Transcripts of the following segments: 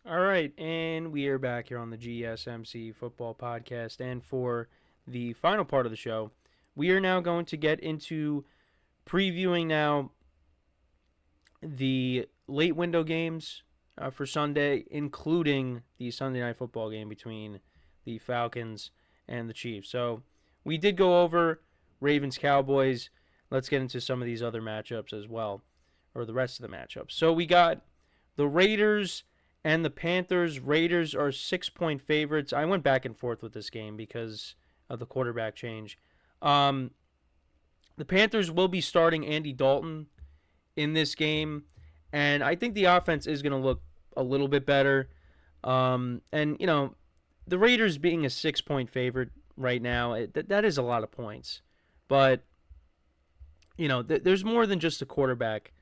All right, and we are back here on the GSMC Football Podcast. And for the final part of the show, we are now going to get into previewing now the late window games for Sunday, including the Sunday night football game between the Falcons and the Chiefs. So we did go over Ravens Cowboys. Let's get into some of these other matchups as well, or the rest of the matchups. So we got the Raiders and the Panthers. Raiders are 6-point favorites. I went back and forth with this game because of the quarterback change. The Panthers will be starting Andy Dalton in this game, and I think the offense is going to look a little bit better. The Raiders being a 6-point favorite right now, that is a lot of points. But, there's more than just a quarterback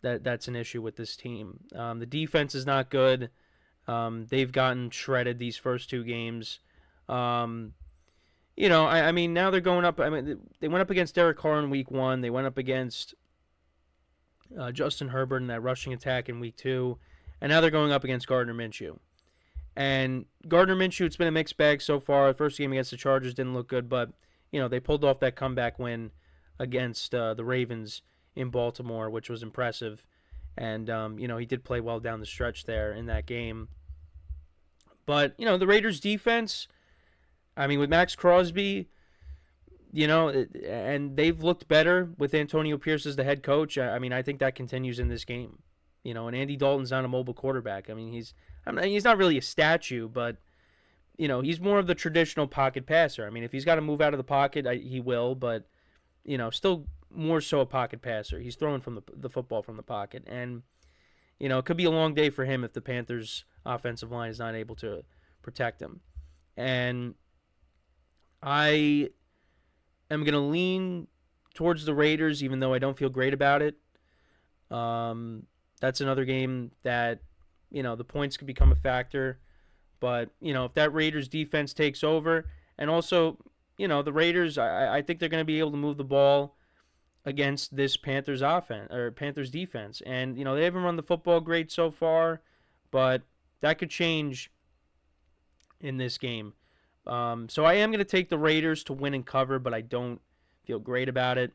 that's an issue with this team. The defense is not good. They've gotten shredded these first two games. Now they're going up. They went up against Derek Carr in week 1. They went up against Justin Herbert in that rushing attack in week 2. And now they're going up against Gardner Minshew. And Gardner Minshew, it's been a mixed bag so far. The first game against the Chargers didn't look good, but, they pulled off that comeback win against the Ravens in Baltimore, which was impressive. And, he did play well down the stretch there in that game. But, the Raiders' defense, with Max Crosby, and they've looked better with Antonio Pierce as the head coach. I think that continues in this game. And Andy Dalton's not a mobile quarterback. He's not really a statue, but, he's more of the traditional pocket passer. If he's got to move out of the pocket, he will, but, still more so a pocket passer. He's throwing from the football from the pocket. And, it could be a long day for him if the Panthers' offensive line is not able to protect him. And I am going to lean towards the Raiders, even though I don't feel great about it. That's another game that, the points could become a factor. But, if that Raiders defense takes over, and also, the Raiders, I think they're going to be able to move the ball against this Panthers offense or Panthers defense. And, they haven't run the football great so far, but that could change in this game. So I am going to take the Raiders to win and cover, but I don't feel great about it.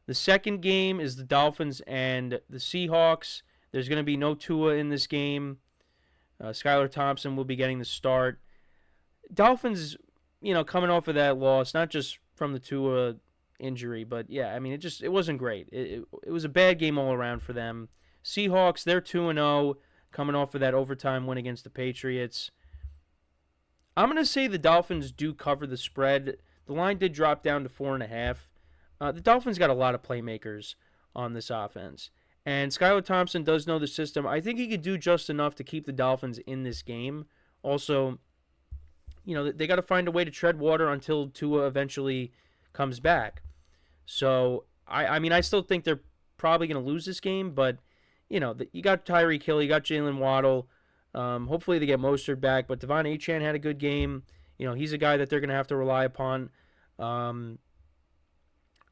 The second game is the Dolphins and the Seahawks. There's going to be no Tua in this game. Skylar Thompson will be getting the start. Dolphins, coming off of that loss, not just from the Tua injury, but yeah, it wasn't great. It was a bad game all around for them. Seahawks, they're 2-0, coming off of that overtime win against the Patriots. I'm going to say the Dolphins do cover the spread. The line did drop down to 4.5. The Dolphins got a lot of playmakers on this offense. And Skylar Thompson does know the system. I think he could do just enough to keep the Dolphins in this game. Also, they got to find a way to tread water until Tua eventually comes back. So, I still think they're probably going to lose this game, but, you got Tyreek Hill, you got Jalen Waddle. Hopefully they get Mostert back, but Devon Achane had a good game. He's a guy that they're going to have to rely upon. I'm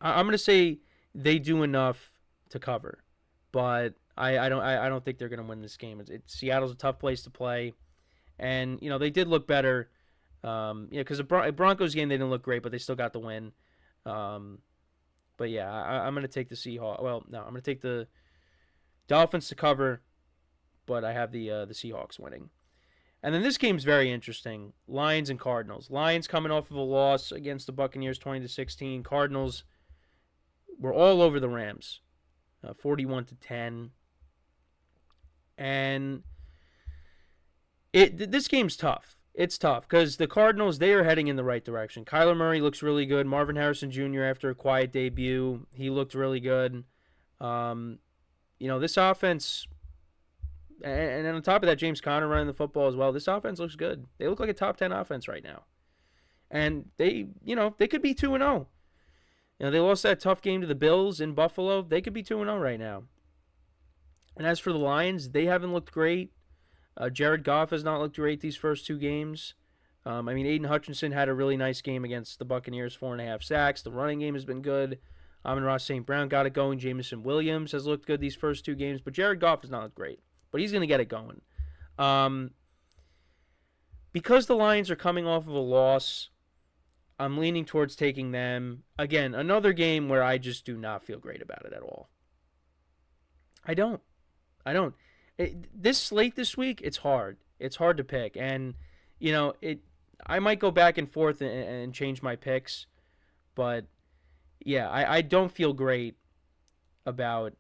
going to say they do enough to cover, but I don't think they're going to win this game. Seattle's a tough place to play, and they did look better. Because the Broncos game they didn't look great, but they still got the win. But yeah, I'm going to take the Seahawks. Well, no, I'm going to take the Dolphins to cover, but I have the Seahawks winning. And then this game's very interesting. Lions and Cardinals. Lions coming off of a loss against the Buccaneers 20-16. Cardinals were all over the Rams, 41-10. And this game's tough. It's tough because the Cardinals, they are heading in the right direction. Kyler Murray looks really good. Marvin Harrison Jr., after a quiet debut, he looked really good. This offense, and on top of that, James Conner running the football as well, this offense looks good. They look like a top 10 offense right now. And they could be 2-0. They lost that tough game to the Bills in Buffalo. They could be 2-0 right now. And as for the Lions, they haven't looked great. Jared Goff has not looked great these first two games. Aiden Hutchinson had a really nice game against the Buccaneers, 4.5 sacks. The running game has been good. Amon-Ra St. Brown got it going. Jameson Williams has looked good these first two games, but Jared Goff has not looked great. But he's going to get it going. Um, because the Lions are coming off of a loss, I'm leaning towards taking them. Again, another game where I just do not feel great about it at all. I don't. This slate this week, it's hard. It's hard to pick. And, I might go back and forth and change my picks. But, yeah, I don't feel great about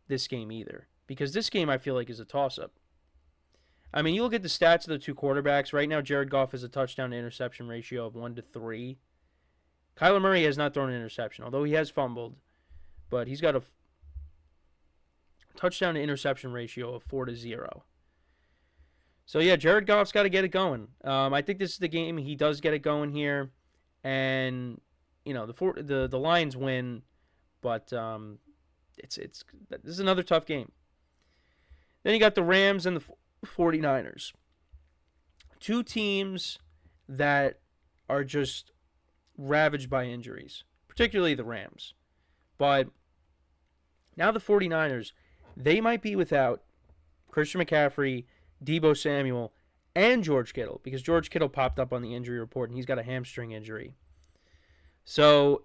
this game either. Because this game, I feel like, is a toss-up. I mean, you look at the stats of the two quarterbacks. Right now, Jared Goff has a touchdown-to-interception ratio of 1-3. Kyler Murray has not thrown an interception, although he has fumbled. But he's got a touchdown-to-interception ratio of 4-0. So, yeah, Jared Goff's got to get it going. I think this is the game he does get it going here. And, the Lions win. But this is another tough game. Then you got the Rams and the 49ers. Two teams that are just ravaged by injuries, particularly the Rams. But now the 49ers, they might be without Christian McCaffrey, Deebo Samuel, and George Kittle, because George Kittle popped up on the injury report and he's got a hamstring injury. So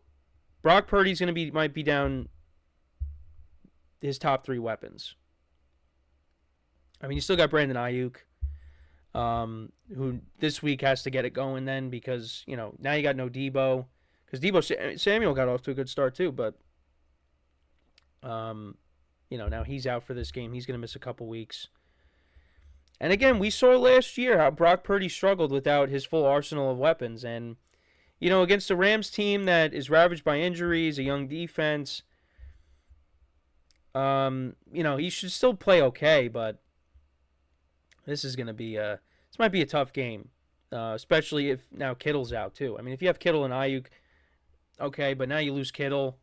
Brock Purdy's might be down his top three weapons. I mean, you still got Brandon Ayuk, who this week has to get it going then because, now you got no Deebo. Because Deebo Samuel got off to a good start too, but, now he's out for this game. He's going to miss a couple weeks. And again, we saw last year how Brock Purdy struggled without his full arsenal of weapons. And, against a Rams team that is ravaged by injuries, a young defense, he should still play okay, but this might be a tough game, especially if now Kittle's out too. I mean, if you have Kittle and Ayuk, okay, but now you lose Kittle.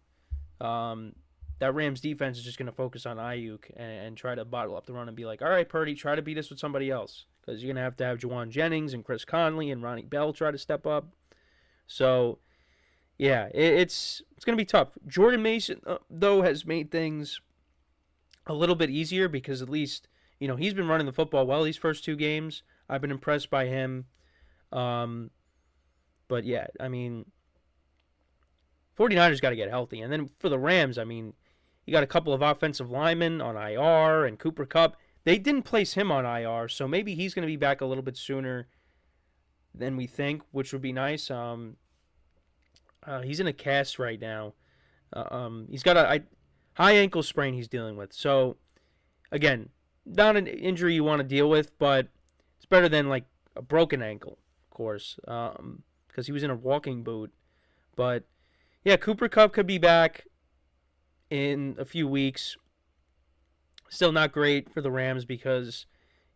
That Rams defense is just going to focus on Ayuk and try to bottle up the run and be like, all right, Purdy, try to beat us with somebody else. Because you're going to have Juwan Jennings and Chris Conley and Ronnie Bell try to step up. So, yeah, it's going to be tough. Jordan Mason, though, has made things a little bit easier because at least, he's been running the football well these first two games. I've been impressed by him. But, yeah, I mean, 49ers got to get healthy. And then for the Rams, I mean, you got a couple of offensive linemen on IR and Cooper Kupp. They didn't place him on IR, so maybe he's going to be back a little bit sooner than we think, which would be nice. He's in a cast right now. He's got a high ankle sprain he's dealing with. So, again, not an injury you want to deal with, but it's better than like a broken ankle, of course, because he was in a walking boot. But, yeah, Cooper Kupp could be back in a few weeks. Still not great for the Rams because,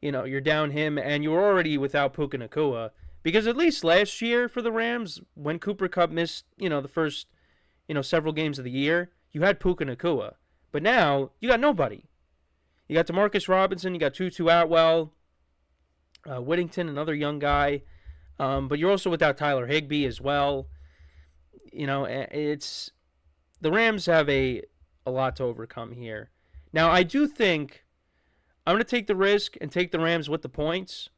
you're down him and you're already without Puka Nacua. Because at least last year for the Rams, when Cooper Kupp missed, the first, several games of the year, you had Puka Nacua. But now, you got nobody. You got Demarcus Robinson, you got Tutu Atwell, Whittington, another young guy. But you're also without Tyler Higbee as well. It's the Rams have a lot to overcome here. Now, I do think I'm going to take the risk and take the Rams with the points.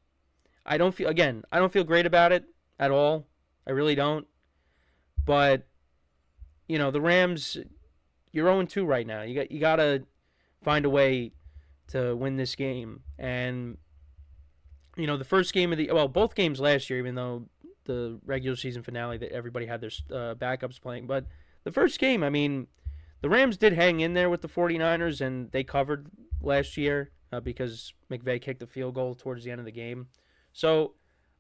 I don't feel great about it at all. I really don't. But, the Rams, you're 0-2 right now. You got to find a way to win this game. And, the first game both games last year, even though the regular season finale that everybody had their backups playing. But the first game, I mean, the Rams did hang in there with the 49ers, and they covered last year because McVay kicked a field goal towards the end of the game. So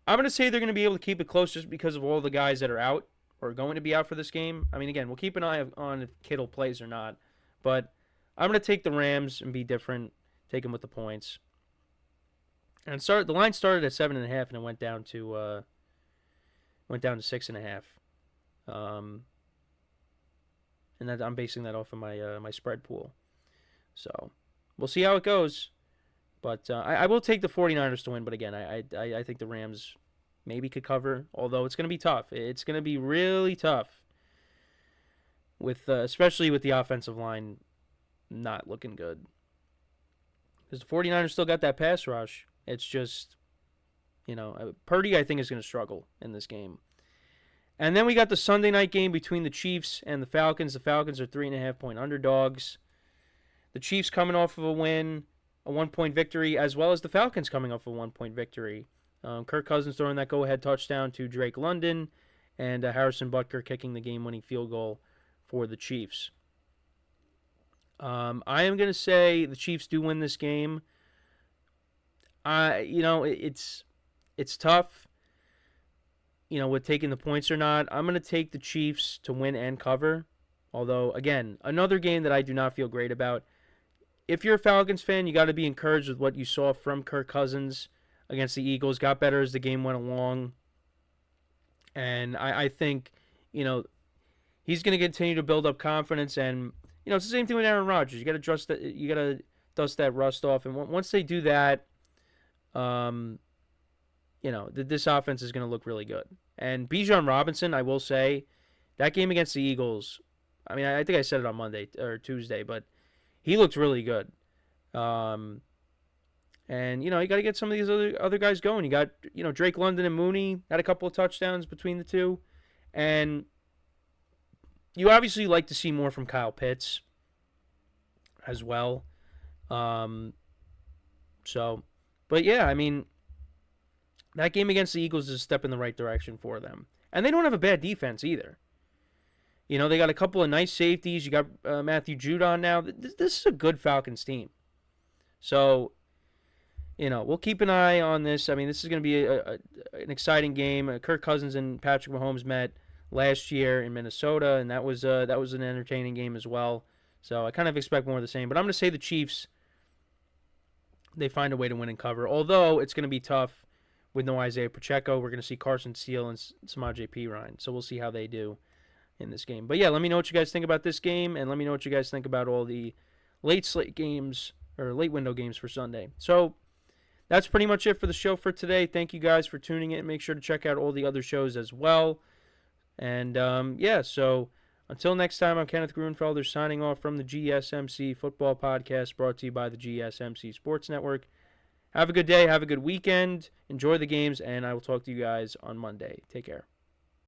I'm going to say they're going to be able to keep it close just because of all the guys that are out or are going to be out for this game. I mean, again, we'll keep an eye on if Kittle plays or not. But I'm going to take the Rams and be different, take them with the points. And the line started at 7.5 and it went down to 6.5. And I'm basing that off of my spread pool. So we'll see how it goes. But I will take the 49ers to win. But again, I think the Rams maybe could cover, although it's going to be tough. It's going to be really tough, with especially with the offensive line not looking good. Because the 49ers still got that pass rush. It's just, Purdy, I think, is going to struggle in this game. And then we got the Sunday night game between the Chiefs and the Falcons. The Falcons are 3.5-point underdogs. The Chiefs coming off of a win, a 1-point victory, as well as the Falcons coming off of a 1-point victory. Kirk Cousins throwing that go-ahead touchdown to Drake London, and Harrison Butker kicking the game-winning field goal for the Chiefs. I am going to say the Chiefs do win this game. It's tough, with taking the points or not. I'm going to take the Chiefs to win and cover. Although, again, another game that I do not feel great about. If you're a Falcons fan, you got to be encouraged with what you saw from Kirk Cousins against the Eagles. Got better as the game went along. And I think, he's going to continue to build up confidence. And, it's the same thing with Aaron Rodgers. You got to dust that rust off. And once they do that, this offense is going to look really good. And Bijan Robinson, I will say, that game against the Eagles, I mean, I think I said it on Monday or Tuesday, but he looked really good. And, you got to get some of these other guys going. You got, Drake London and Mooney had a couple of touchdowns between the two. And you obviously like to see more from Kyle Pitts as well. But yeah, I mean, that game against the Eagles is a step in the right direction for them. And they don't have a bad defense either. They got a couple of nice safeties. You got Matthew Judon now. This is a good Falcons team. So, we'll keep an eye on this. I mean, this is going to be an exciting game. Kirk Cousins and Patrick Mahomes met last year in Minnesota, and that was an entertaining game as well. So I kind of expect more of the same. But I'm going to say the Chiefs, they find a way to win and cover. Although it's going to be tough with no Isaiah Pacheco. We're going to see Carson Steele and Samaje Perine. So we'll see how they do in this game. But yeah, let me know what you guys think about this game, and let me know what you guys think about all the late slate games or late window games for Sunday. So that's pretty much it for the show for today. Thank you guys for tuning in. Make sure to check out all the other shows as well. And so until next time, I'm Kenneth Grunfelder signing off from the GSMC Football Podcast, brought to you by the GSMC Sports Network. Have a good day. Have a good weekend. Enjoy the games, and I will talk to you guys on Monday. Take care.